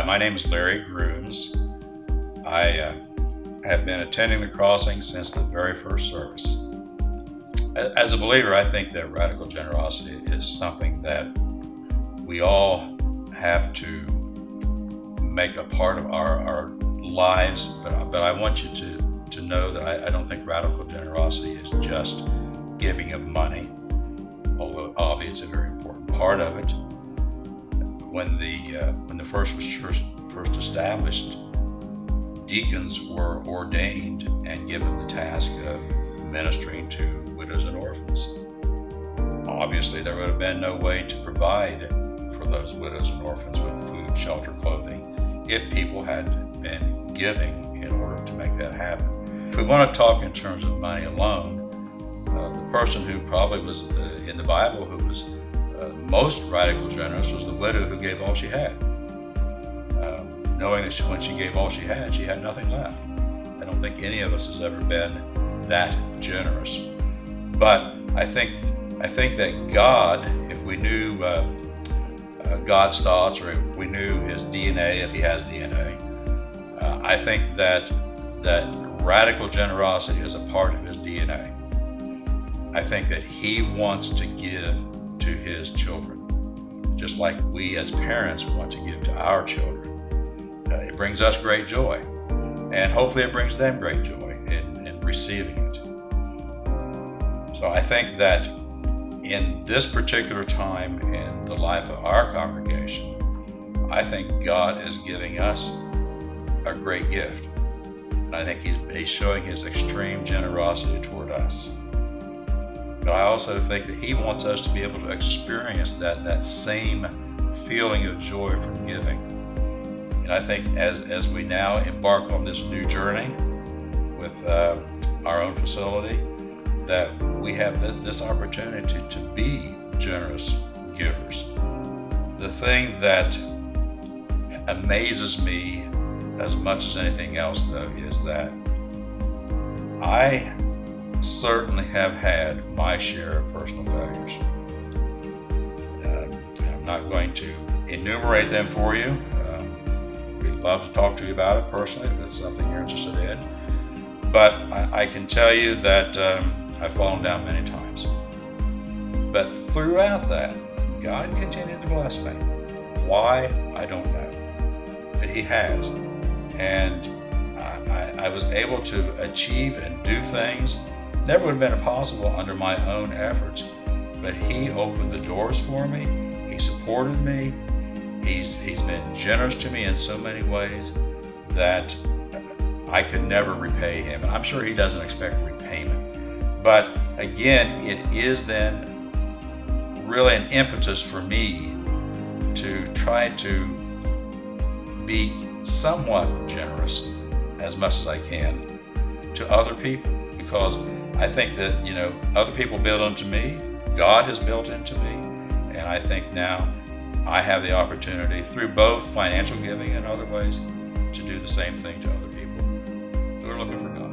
My name is Larry Grooms. I have been attending the crossing since the very first service. As a believer, I think that radical generosity is something that we all have to make a part of our lives, but I want you to know that I don't think radical generosity is just giving of money, although obviously it's a very important part of it. When the first was first established, deacons were ordained and given the task of ministering to widows and orphans. Obviously, there would have been no way to provide for those widows and orphans with food, shelter, clothing, if people had been giving in order to make that happen. If we want to talk in terms of money alone, the person who probably was in the Bible who was most radical generous was the widow who gave all she had, knowing that when she gave all she had nothing left. I don't think any of us has ever been that generous. But I think that God, if we knew God's thoughts, or if we knew his DNA, if he has DNA, I think that radical generosity is a part of his DNA. I think that he wants to give to his children, just like we as parents want to give to our children. It brings us great joy, and hopefully it brings them great joy in receiving it. So I think that in this particular time in the life of our congregation, I think God is giving us a great gift. And I think he's showing his extreme generosity toward us. But I also think that he wants us to be able to experience that same feeling of joy from giving. And I think as we now embark on this new journey with our own facility, that we have this opportunity to be generous givers. The thing that amazes me as much as anything else, though, is that I certainly have had my share of personal failures. I'm not going to enumerate them for you. We'd love to talk to you about it personally if it's something you're interested in. But I can tell you that I've fallen down many times. But throughout that, God continued to bless me. Why? I don't know. But he has. And I was able to achieve and do things never would have been possible under my own efforts. But he opened the doors for me. He supported me. He's been generous to me in so many ways that I could never repay him. And I'm sure he doesn't expect repayment. But again, it is then really an impetus for me to try to be somewhat generous as much as I can to other people, because I think that, other people build into me, God has built into me, and I think now I have the opportunity through both financial giving and other ways to do the same thing to other people who are looking for God.